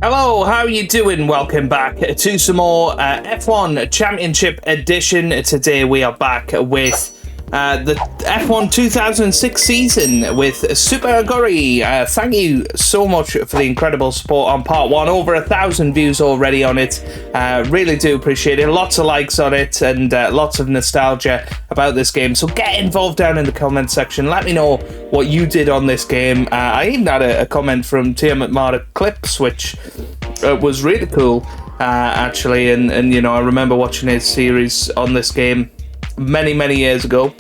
Hello, how are you doing? Welcome back to some more F1 Championship Edition. Today we are back with the F1 2006 season with Super Aguri. Thank you so much for the incredible support on part one. Over 1,000 views already on it. Really do appreciate it. Lots of likes on it and lots of nostalgia about this game. So get involved down in the comment section. Let me know what you did on this game. I even had a comment from Tia McMahon Clips, which was really cool, actually. And you know, I remember watching his series on this game many years ago,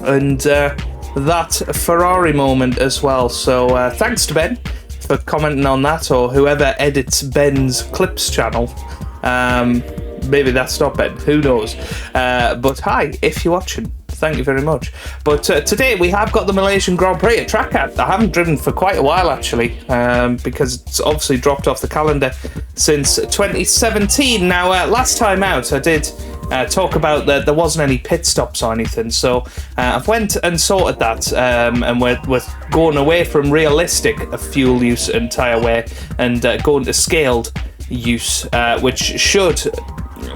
and that Ferrari moment as well. So thanks to Ben for commenting on that, or whoever edits Ben's Clips channel. Maybe that's not Ben, who knows. But hi, if you're watching, thank you very much. But today we have got the Malaysian Grand Prix, a track I haven't driven for quite a while, actually, because it's obviously dropped off the calendar since 2017. Now, last time out, I did talk about that there wasn't any pit stops or anything, so I've went and sorted that, and we're going away from realistic fuel use and tyre wear and going to scaled use, which should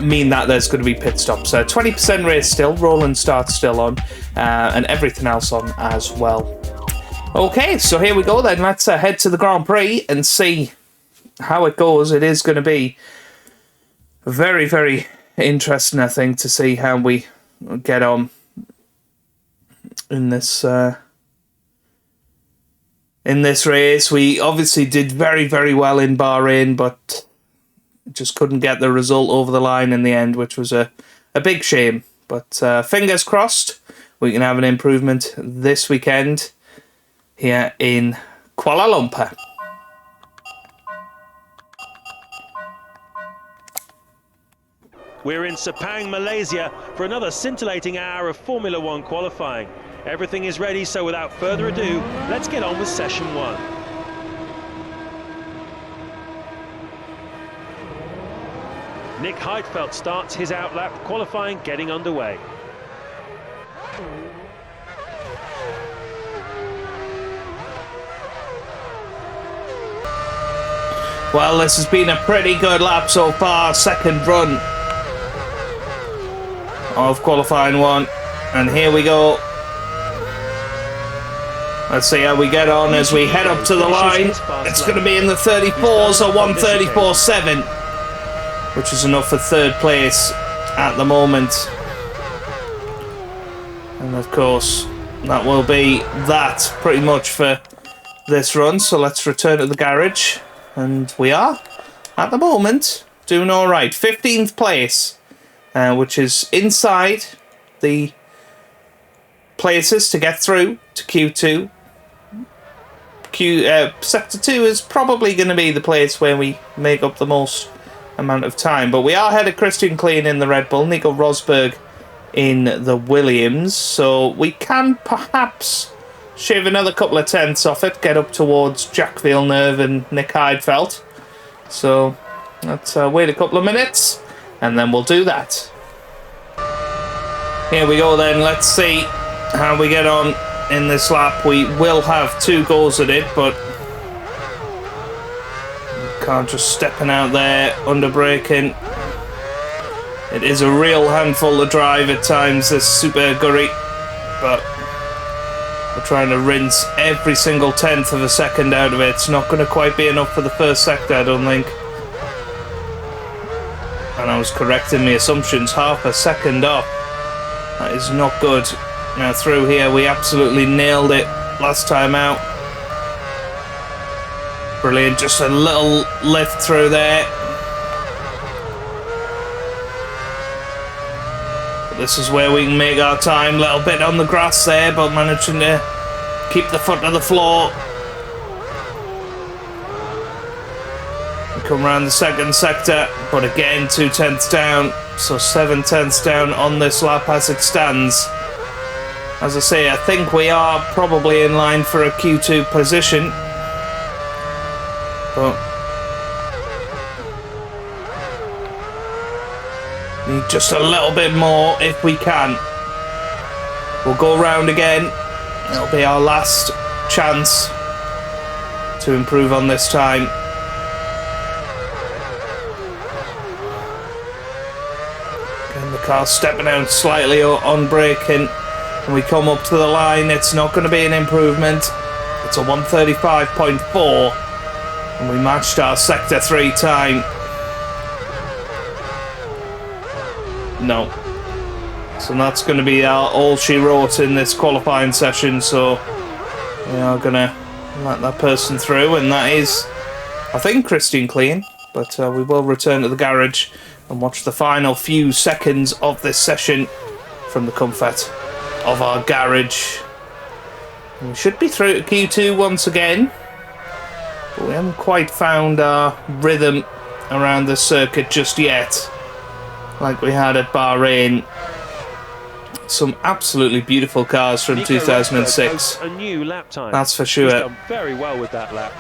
mean that there's going to be pit stops. 20% race still, roll and start still on, and everything else on as well. Okay, so here we go then. Let's head to the Grand Prix and see how it goes. It is going to be very interesting, I think, to see how we get on in this race. We obviously did very well in Bahrain, but just couldn't get the result over the line in the end, which was a big shame. But fingers crossed we can have an improvement this weekend here in Kuala Lumpur. We're in Sepang, Malaysia for another scintillating hour of Formula One qualifying. Everything is ready, so without further ado, let's get on with session one. Nick Heidfeld starts his outlap, qualifying getting underway. Well, this has been a pretty good lap so far. Second run of qualifying one, and here we go. Let's see how we get on as we head up to the line. It's going to be in the 34s or 134.7, which is enough for third place at the moment. And of course, that will be that pretty much for this run. So let's return to the garage, and we are at the moment doing all right. 15th place. Which is inside the places to get through to Q2. Sector 2 is probably going to be the place where we make up the most amount of time. But we are ahead of Christian Klein in the Red Bull, Nico Rosberg in the Williams. So we can perhaps shave another couple of tenths off it, get up towards Jack Villeneuve and Nick Heidfeld. So let's wait a couple of minutes, and then we'll do that. Here we go then. Let's see how we get on in this lap. We will have 2 goals at it, but can't just stepping out there, under braking. It is a real handful to drive at times, this Super Aguri, but we're trying to rinse every single tenth of a second out of it. It's not going to quite be enough for the first sector, I don't think. And I was correcting my assumptions, half a second off. That is not good. Now through here, we absolutely nailed it last time out. Brilliant, just a little lift through there. But this is where we can make our time. Little bit on the grass there, but managing to keep the foot to the floor. Come around the second sector, but again 2 tenths down, so 7 tenths down on this lap as it stands. As I say, I think we are probably in line for a Q2 position, but need just a little bit more if we can. We'll go round again. It'll be our last chance to improve on this time. The car's stepping out slightly on braking. And we come up to the line. It's not going to be an improvement. It's a 1:35.4. And we matched our Sector 3 time. No. So that's going to be all she wrote in this qualifying session. So we are going to let that person through. And that is, I think, Christian Clean. But we will return to the garage and watch the final few seconds of this session from the comfort of our garage. And we should be through to Q2 once again. But we haven't quite found our rhythm around the circuit just yet, like we had at Bahrain. Some absolutely beautiful cars from Nico 2006. A new lap time. That's for sure. He's done very well with that lap.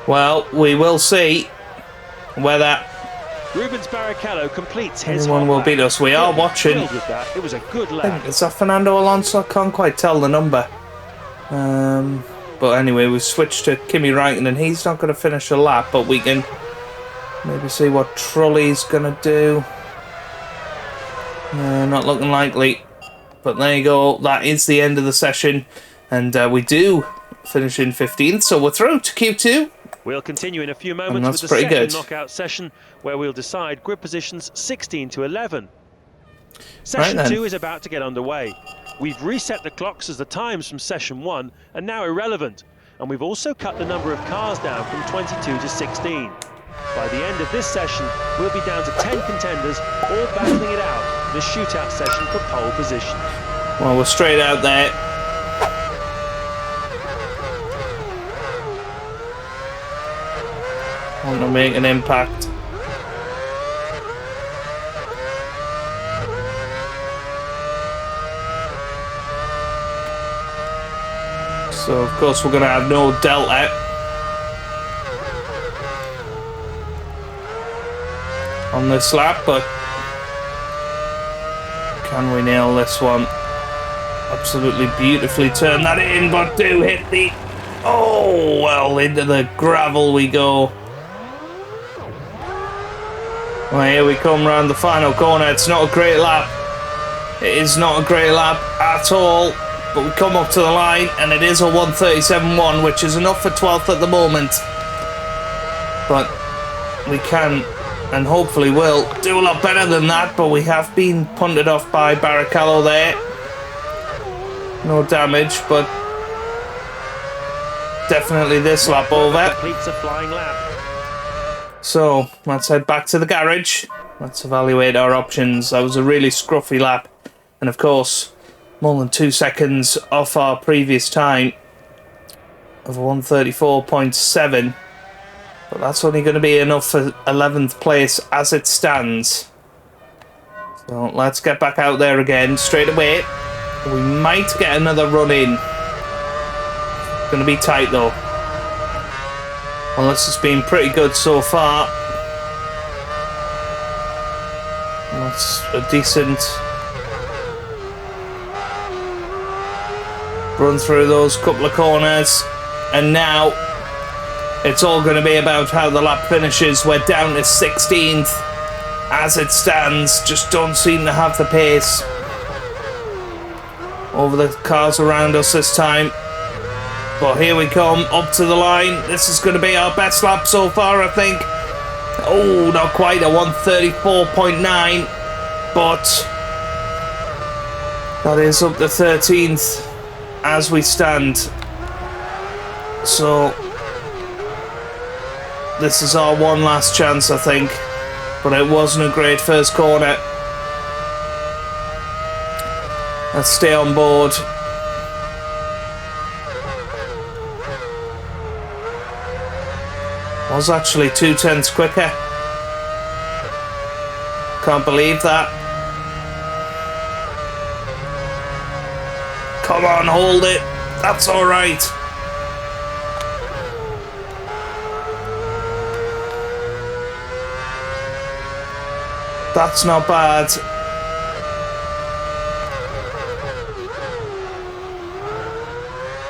Well, we will see whether Rubens Barrichello completes his anyone will beat us. We are watching. With that. It was a good lap. Is that Fernando Alonso? I can't quite tell the number. But anyway, we've switched to Kimi Räikkönen. He's not going to finish the lap, but we can maybe see what Trulli's going to do. Not looking likely. But there you go. That is the end of the session. And we do finish in 15th, so we're through to Q2. We'll continue in a few moments with the second knockout session, where we'll decide grid positions 16 to 11. Session 2 is about to get underway. We've reset the clocks as the times from session 1 are now irrelevant, and we've also cut the number of cars down from 22 to 16. By the end of this session, we'll be down to 10 contenders, all battling it out in a shootout session for pole position. Well, we're straight out there. Want to make an impact. So of course we're going to have no delta. On this lap, but can we nail this one? Absolutely beautifully turn that in, but do hit the... Oh, well, into the gravel we go. Well, here we come round the final corner. It's not a great lap. It is not a great lap at all. But we come up to the line, and it is a 1:37.1, which is enough for 12th at the moment. But we can, and hopefully will, do a lot better than that. But we have been punted off by Barrichello there. No damage, but definitely this lap over. Completes a flying lap. So let's head back to the garage. Let's evaluate our options. That was a really scruffy lap, and of course more than 2 seconds off our previous time of 1:34.7, but that's only going to be enough for 11th place as it stands. So let's get back out there again straight away. We might get another run in. It's going to be tight though. Well, this has been pretty good so far. That's a decent run through those couple of corners. And now it's all going to be about how the lap finishes. We're down to 16th as it stands. Just don't seem to have the pace over the cars around us this time. But here we come, up to the line. This is going to be our best lap so far, I think. Oh, not quite, a 1:34.9. But that is up to 13th as we stand. So this is our one last chance, I think. But it wasn't a great first corner. Let's stay on board. Was actually 0.2 quicker. Can't believe that. Come on, hold it. That's all right. That's not bad.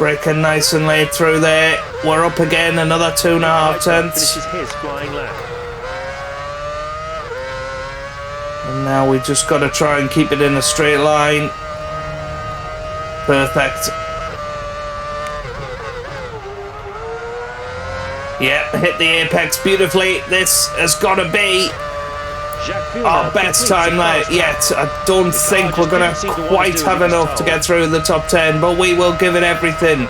Braking nice and late through there. We're up again, another 2.5 tenths. His flying lap. And now we just got to try and keep it in a straight line. Perfect. Yeah, hit the apex beautifully. This has got to be our best time yet. I don't think we're going to quite have enough to get through the top 10, but we will give it everything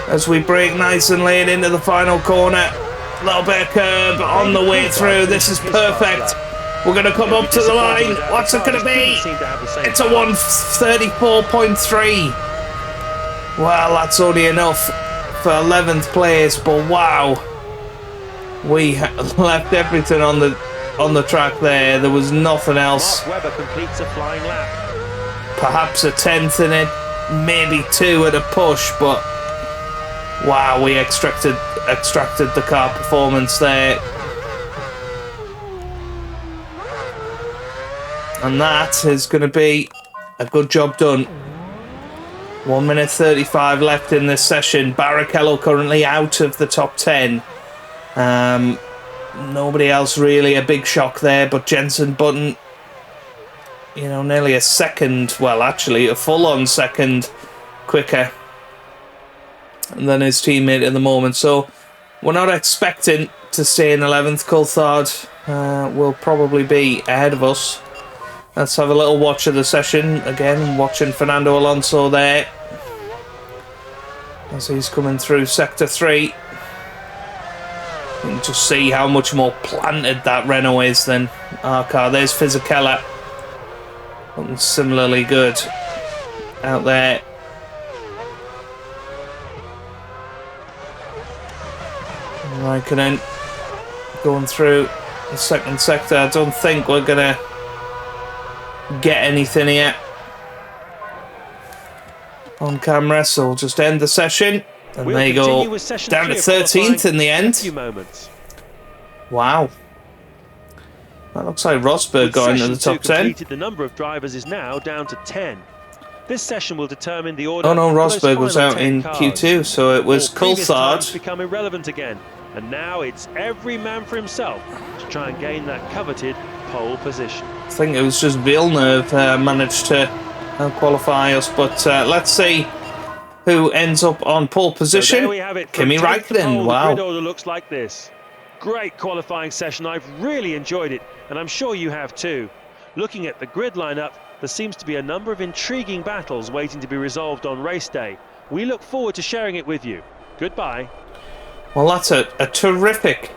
as we brake nice and late into the final corner. A little bit of curb on the way through. This is perfect. We're going to come up to the line. What's it going to be? It's a 1:34.3. Well, that's only enough for 11th place, but wow. We left everything on the track there. There was nothing else. Mark Webber completes a flying lap. Perhaps a 10th in it, maybe 2 at a push, but wow, we extracted the car performance there. And that is going to be a good job done. 1:35 left in this session. Barrichello currently out of the top 10. Nobody else really a big shock there, but Jenson Button, you know, nearly a second, well, actually a full-on second quicker than his teammate at the moment. So we're not expecting to stay in 11th. Coulthard will probably be ahead of us. Let's have a little watch of the session. Again, watching Fernando Alonso there as he's coming through Sector 3. You can just see how much more planted that Renault is than our car. There's Fisichella. Looking similarly good out there. Raikkonen going through the second sector. I don't think we're going to get anything here on camera, so we'll just end the session. And there you go, down to 13th in the end. Wow. That looks like Rosberg going to the top 10. The number of drivers is now down to 10. This session will determine the order. Oh no, Rosberg was out in Q2, so it was Coulthard. Become irrelevant again, and now it's every man for himself to try and gain that coveted pole position. I think it was just Villeneuve managed to qualify us, but let's see who ends up on pole position. So there we have it. Kimi Raikkonen. Wow. The grid order looks like this. Great qualifying session. I've really enjoyed it, and I'm sure you have too. Looking at the grid lineup, there seems to be a number of intriguing battles waiting to be resolved on race day. We look forward to sharing it with you. Goodbye. Well, that's a terrific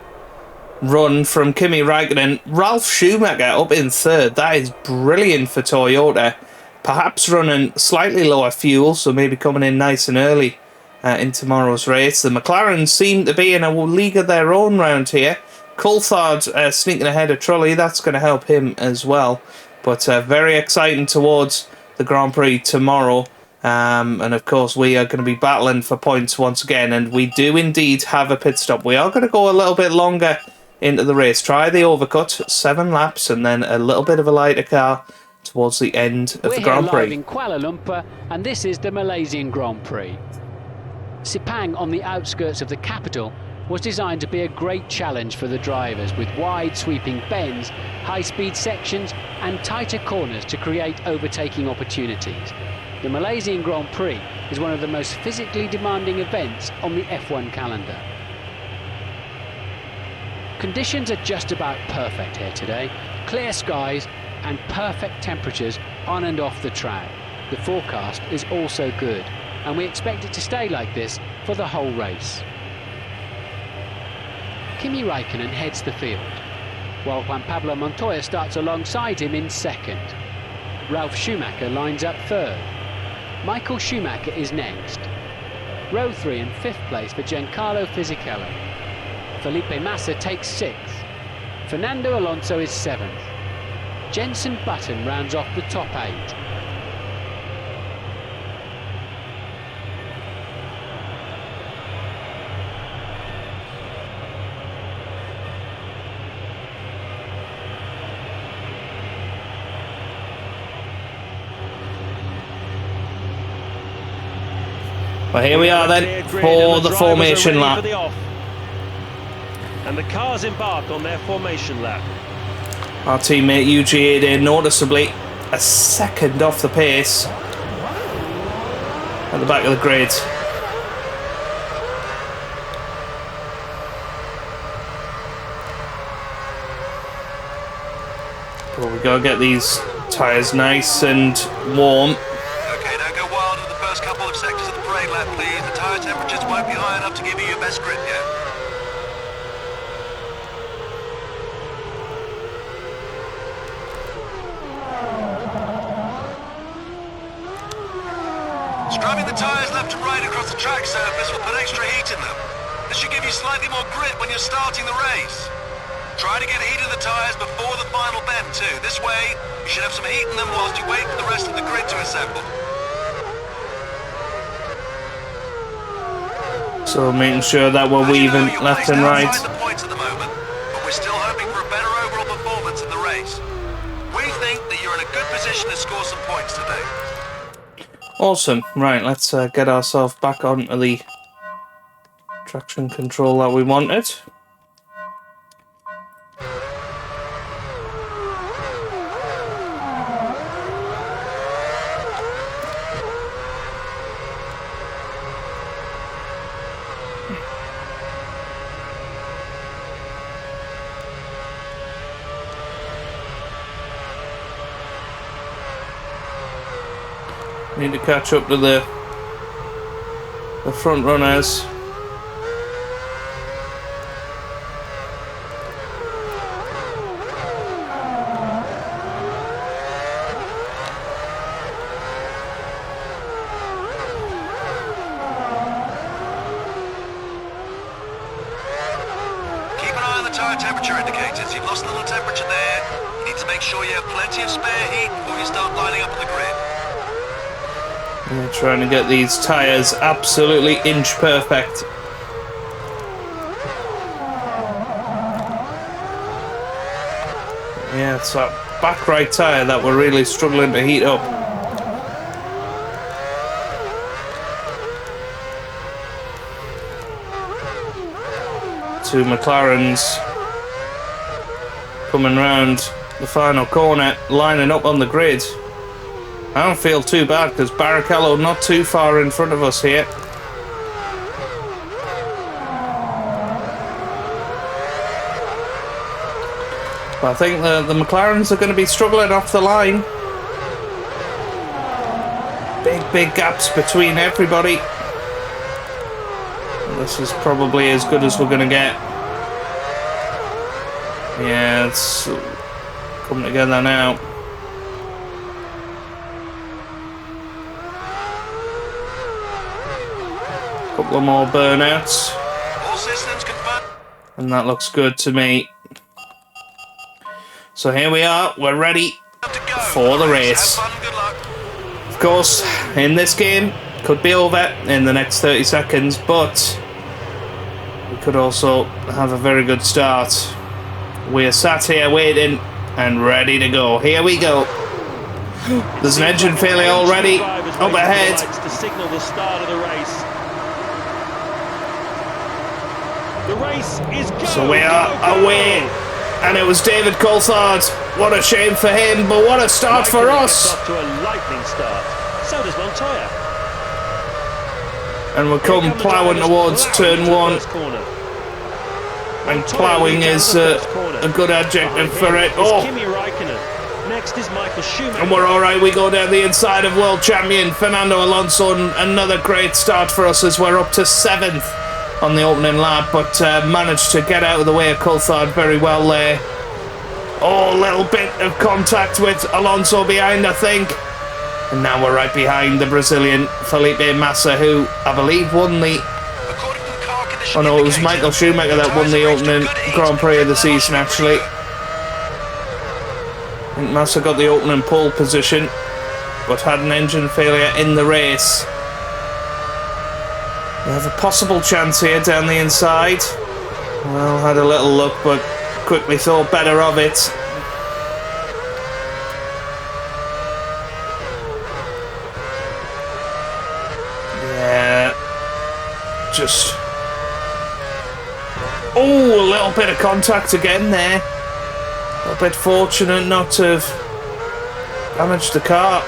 run from Kimi Raikkonen. Ralf Schumacher up in third. That is brilliant for Toyota. Perhaps running slightly lower fuel, so maybe coming in nice and early in tomorrow's race. The McLarens seem to be in a league of their own round here. Coulthard sneaking ahead of Trulli. That's going to help him as well. But very exciting towards the Grand Prix tomorrow. And of course, we are going to be battling for points once again. And we do indeed have a pit stop. We are going to go a little bit longer into the race. Try the overcut, 7 laps, and then a little bit of a lighter car towards the end of the Grand Prix. We're here live in Kuala Lumpur, and this is the Malaysian Grand Prix. Sepang, on the outskirts of the capital, was designed to be a great challenge for the drivers, with wide sweeping bends, high-speed sections and tighter corners to create overtaking opportunities. The Malaysian Grand Prix is one of the most physically demanding events on the F1 calendar. Conditions are just about perfect here today. Clear skies and perfect temperatures on and off the track. The forecast is also good, and we expect it to stay like this for the whole race. Kimi Raikkonen heads the field, while Juan Pablo Montoya starts alongside him in second. Ralf Schumacher lines up third. Michael Schumacher is next. Row 3 and 5th place for Giancarlo Fisichella. Felipe Massa takes 6th. Fernando Alonso is 7th. Jenson Button rounds off the top 8. Well, here we are then for the formation lap. And the cars embark on their formation lap. Our teammate UG8 noticeably a second off the pace at the back of the grid. But we gotta get these tyres nice and warm. Okay, don't go wild with the first couple of sectors of the parade lap, please. The tyre temperatures won't be high enough to give you your best grip yet. Scrubbing the tyres left and right across the track surface will put extra heat in them. This should give you slightly more grip when you're starting the race. Try to get heat in the tyres before the final bend too. This way, you should have some heat in them whilst you wait for the rest of the grid to assemble. So making sure that we're weaving left and right. The points at the moment, but we're still hoping for a better overall performance in the race. We think that you're in a good position to score some points today. Awesome. Right, let's get ourselves back onto the traction control that we wanted. Need to catch up to the front runners. Keep an eye on the tyre temperature indicators. You've lost a little temperature there. You need to make sure you have plenty of spare heat before you start lining up on the grid. We're trying to get these tyres absolutely inch perfect. Yeah, it's that back right tyre that we're really struggling to heat up. Two McLarens coming round the final corner, lining up on the grid. I don't feel too bad because Barrichello not too far in front of us here. But I think the McLarens are going to be struggling off the line. Big gaps between everybody. This is probably as good as we're going to get. Yeah, it's coming together now. Couple of more burnouts. All systems confirmed. And that looks good to me. So here we are, we're ready for the race. Have fun, good luck. Of course, in this game, could be over in the next 30 seconds, but we could also have a very good start. We're sat here waiting and ready to go. Here we go. There's an engine failure already up ahead. To signal the start of the race. The race is go, So we are away, and it was David Coulthard. What a shame for him, but what a start for us. Off to a lightning start. So does Montoya. And we're come ploughing towards turn one. And ploughing is a good adjective for it. Oh, Next is Michael Schumacher. and we're all right. We go down the inside of world champion Fernando Alonso, and another great start for us as we're up to 7th on the opening lap, but managed to get out of the way of Coulthard very well there. Oh, a little bit of contact with Alonso behind, I think. And now we're right behind the Brazilian Felipe Massa, who I believe won the... Oh no, it was Michael Schumacher that won the opening Grand Prix of the season, actually. I think Massa got the opening pole position, but had an engine failure in the race. We have a possible chance here down the inside. Well, had a little look, but quickly thought better of it. Yeah, just... Oh, a little bit of contact again there. A little bit fortunate not to have damaged the car.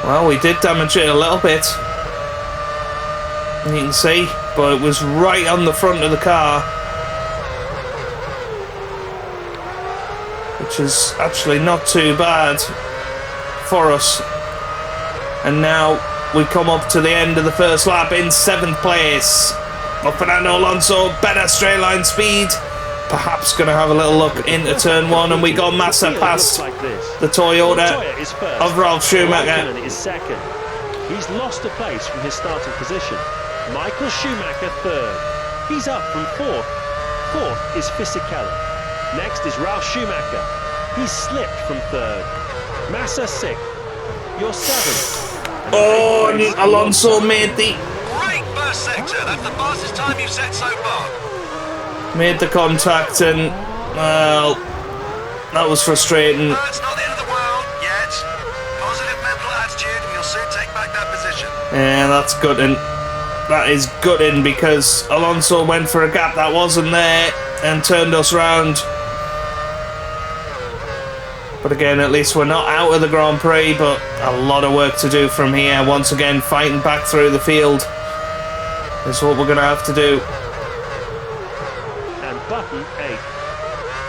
Well, we did damage it a little bit. You can see, but it was right on the front of the car. Which is actually not too bad for us. And now we come up to the end of the first lap in 7th place. But Fernando Alonso, better straight line speed. Perhaps going to have a little look into turn 1, and we got Massa past the Toyota of Ralf Schumacher. Is second. He's lost a place from his starting position. Michael Schumacher third. He's up from 4th. 4th is Fisichella. Next is Ralf Schumacher. He's slipped from 3rd. Massa 6th. You're 7th. Oh, Alonso made the... Great first sector. That's the fastest time you've set so far. Made the contact, and, well, that was frustrating. It's not the end of the world yet. Positive mental attitude, and you'll soon take back that position. Yeah, that's gutting. That is gutting, because Alonso went for a gap that wasn't there and turned us round. But again, at least we're not out of the Grand Prix, but a lot of work to do from here. Once again, fighting back through the field is what we're going to have to do. Button 8.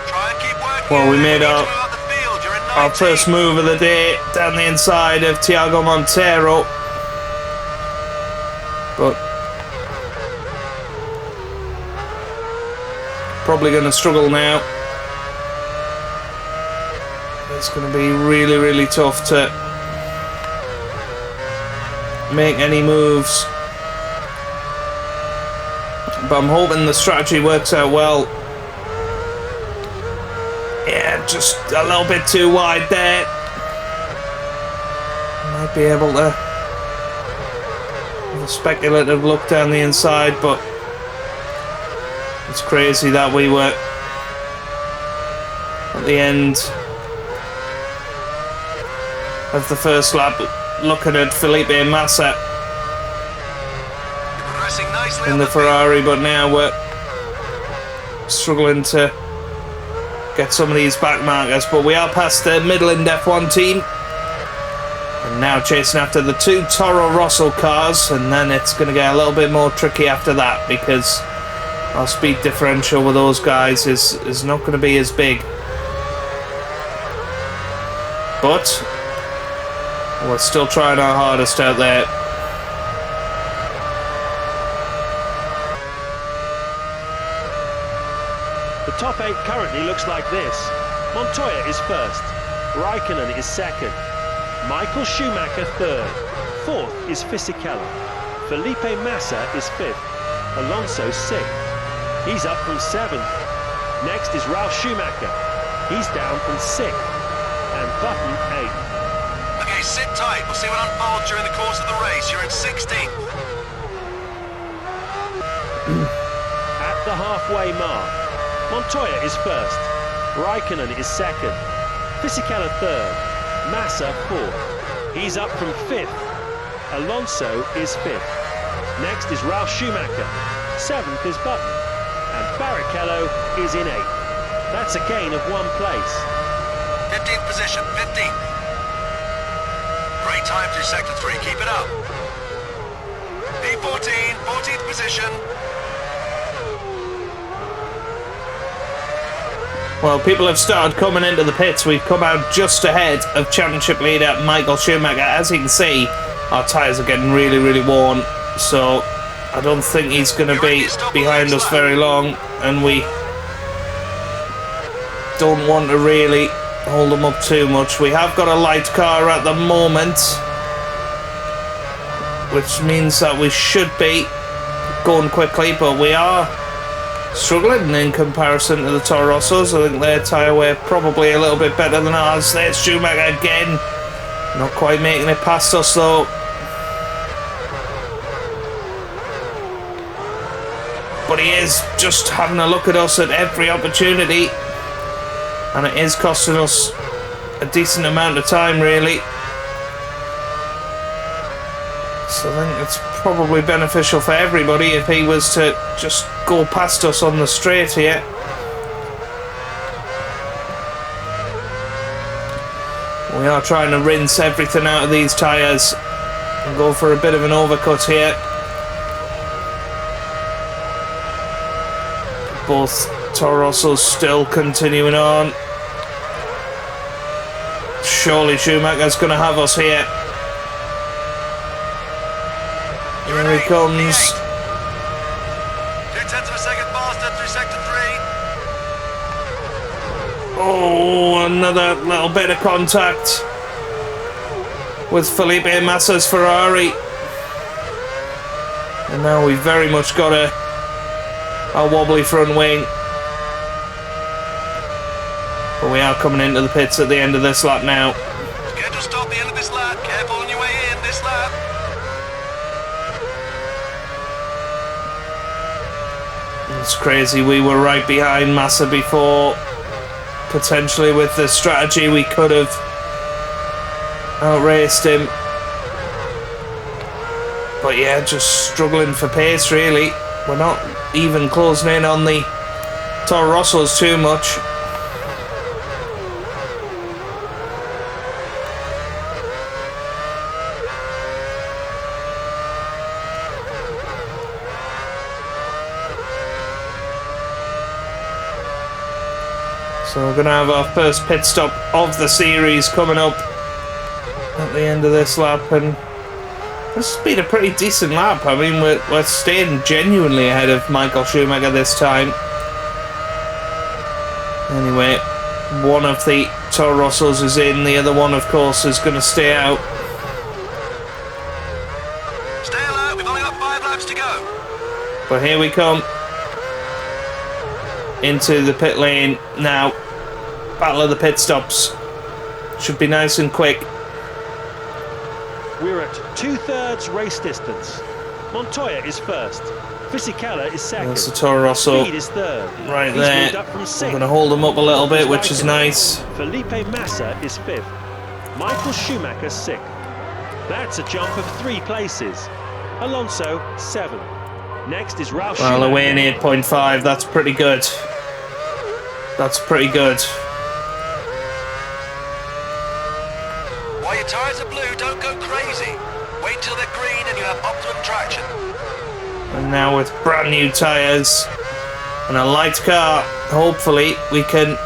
Try and keep working. Well, we made our first move of the day down the inside of Thiago Monteiro, but probably going to struggle now. It's going to be really, really tough to make any moves. But I'm hoping the strategy works out well. Yeah, just a little bit too wide there. Might be able to have a speculative look down the inside, but it's crazy that we were at the end of the first lap looking at Felipe Massa in the Ferrari, but now we're struggling to get some of these back markers. But we are past the Midland F1 team and now chasing after the 2 Toro Rosso cars, and then it's going to get a little bit more tricky after that, because our speed differential with those guys is not going to be as big. But we're still trying our hardest out there. The top 8 currently looks like this. Montoya is first. Raikkonen is second. Michael Schumacher third. 4th is Fisichella. Felipe Massa is 5th. Alonso 6th. He's up from 7th. Next is Ralf Schumacher. He's down from 6th. And Button 8th. Okay, sit tight. We'll see what unfolds during the course of the race. You're in 16th. At the halfway mark, Montoya is first. Raikkonen is second. Fisichella third. Massa 4th. He's up from 5th. Alonso is 5th. Next is Ralf Schumacher. 7th is Button. And Barrichello is in 8th. That's a gain of 1 place. 15th position, 15th. Great time through sector 3, keep it up. P14, 14th position. Well, people have started coming into the pits. We've come out just ahead of championship leader Michael Schumacher. As you can see, our tyres are getting really, really worn, so I don't think he's going to be behind us very long, and we don't want to really hold him up too much. We have got a light car at the moment, which means that we should be going quickly, but we are struggling in comparison to the Toro Rossos. I think their tyre wear probably a little bit better than ours. There's Schumacher again, not quite making it past us though. But he is just having a look at us at every opportunity, and it is costing us a decent amount of time really. So I think it's probably beneficial for everybody if he was to just go past us on the straight here. We are trying to rinse everything out of these tyres and go for a bit of an overcut here. Both Toro Rossos still continuing on. Surely Schumacher's going to have us here. Here he comes. 0.2 of a second faster through sector 3. Oh, another little bit of contact with Felipe Massa's Ferrari. And now we've very much got a wobbly front wing. But we are coming into the pits at the end of this lap now. Schedule stop the end of this lap. Careful on your way in this lap. It's crazy, we were right behind Massa before. Potentially with the strategy we could have outraced him. But yeah, just struggling for pace really. We're not even closing in on the Toro Rossos too much. So we're going to have our first pit stop of the series coming up at the end of this lap, and this has been a pretty decent lap. I mean, we're staying genuinely ahead of Michael Schumacher this time. Anyway, one of the Toro Rossos is in, the other one, of course, is going to stay out. Stay alert, we've only got 5 laps to go. But here we come. Into the pit lane now. Battle of the pit stops. Should be nice and quick. We're at 2/3 race distance. Montoya is first. Fisichella is second. That's the Toro Rosso Speed is third. right He's there. moved up from We're going to hold them up a little bit, which is nice. Felipe Massa is fifth. Michael Schumacher sixth. That's a jump of 3 places. Alonso seventh. Next is Ralph Schumacher. Well, away in 8.5. That's pretty good. That's pretty good. While your tyres are blue, don't go crazy. Wait till they're green and you have optimum traction. And now with brand new tyres and a light car, hopefully we can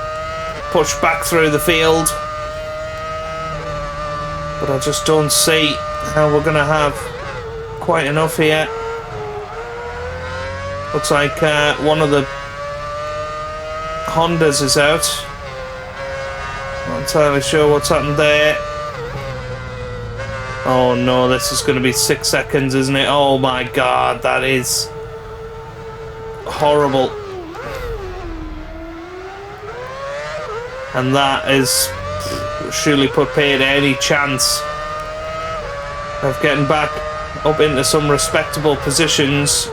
push back through the field. But I just don't see how we're going to have quite enough here. Looks like one of the Hondas is out. Not entirely sure what's happened there. Oh no, this is going to be 6 seconds, isn't it? Oh my god, that is horrible. And that is surely put paid any chance of getting back up into some respectable positions.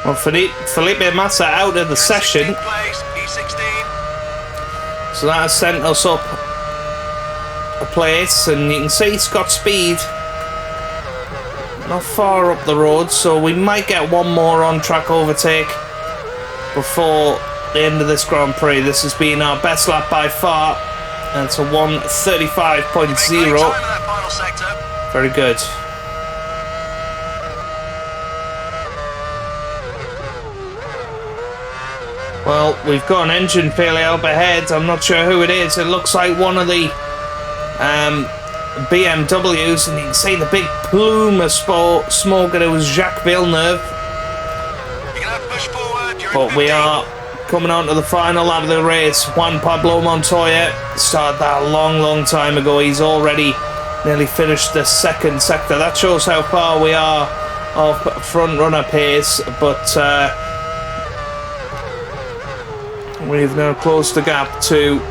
Well, Felipe Massa out of the session. So that has sent us up a place, and you can see Scott Speed not far up the road, so we might get one more on-track overtake before the end of this Grand Prix. This has been our best lap by far, and it's a 1:35.0. Very good. Well, we've got an engine failure up ahead. I'm not sure who it is. It looks like one of the BMWs, and you can see the big plume of smoke, and it was Jacques Villeneuve. But we are coming on to the final lap of the race. Juan Pablo Montoya started that a long time ago. He's already nearly finished the second sector. That shows how far we are off front runner pace, but we've now closed the gap to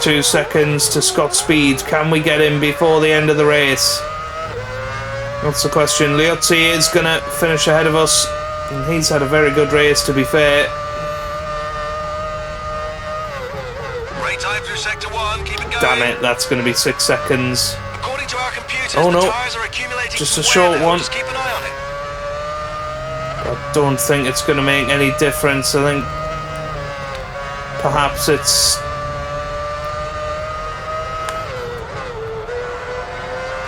2 seconds to Scott Speed. Can we get him before the end of the race? That's the question. Liuzzi is going to finish ahead of us, and he's had a very good race, to be fair. Great sector 1, keep it going. Damn it, that's going to be 6 seconds. According to our computers, oh no, the tyres are accumulating just a short one. Just keep an eye on it. I don't think it's going to make any difference. I think perhaps it's...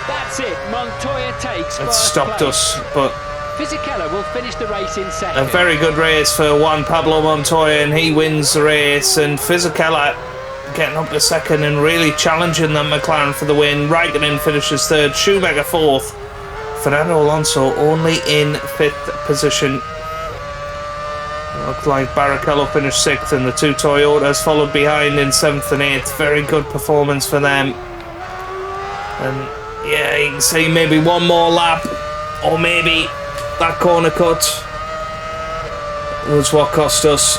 That's it. Montoya takes It first stopped place. us, but... Fisichella will finish the race in second. A very good race for Juan Pablo Montoya, and he wins the race. And Fisichella getting up to second and really challenging the McLaren for the win. Raikkonen finishes third, Schumacher fourth. Fernando Alonso only in 5th position. Looked like Barrichello finished 6th, and the 2 Toyotas followed behind in 7th and 8th. Very good performance for them. And yeah, you can see maybe one more lap, or maybe that corner cut was what cost us.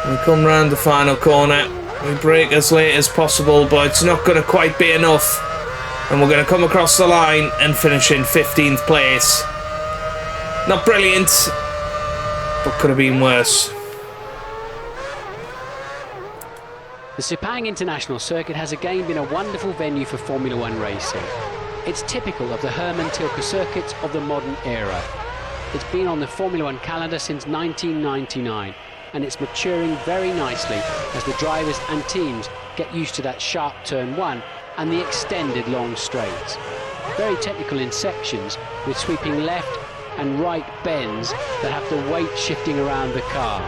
We come round the final corner, we brake as late as possible, but it's not going to quite be enough. And we're going to come across the line and finish in 15th place. Not brilliant, but could have been worse. The Sepang International Circuit has again been a wonderful venue for Formula One racing. It's typical of the Hermann Tilke circuits of the modern era. It's been on the Formula One calendar since 1999, and it's maturing very nicely as the drivers and teams get used to that sharp turn 1 and the extended long straights. Very technical in sections with sweeping left and right bends that have the weight shifting around the car.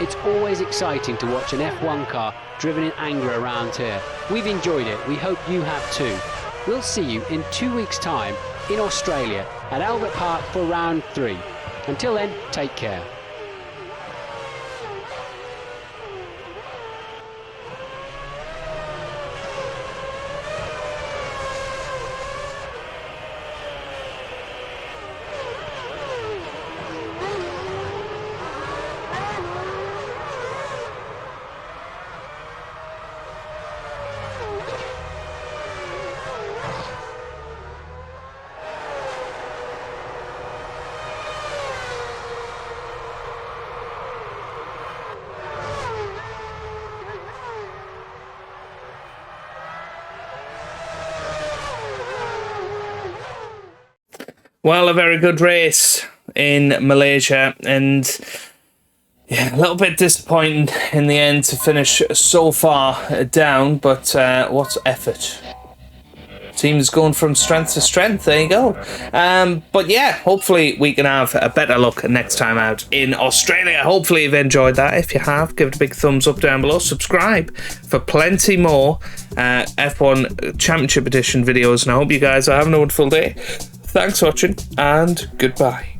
It's always exciting to watch an F1 car driven in anger around here. We've enjoyed it, we hope you have too. We'll see you in 2 weeks' time in Australia at Albert Park for round 3. Until then, take care. Well, a very good race in Malaysia, and yeah, a little bit disappointing in the end to finish so far down, but what effort. Team's going from strength to strength, there you go. But yeah, hopefully we can have a better look next time out in Australia. Hopefully you've enjoyed that. If you have, give it a big thumbs up down below. Subscribe for plenty more F1 Championship Edition videos, and I hope you guys are having a wonderful day. Thanks for watching, and goodbye.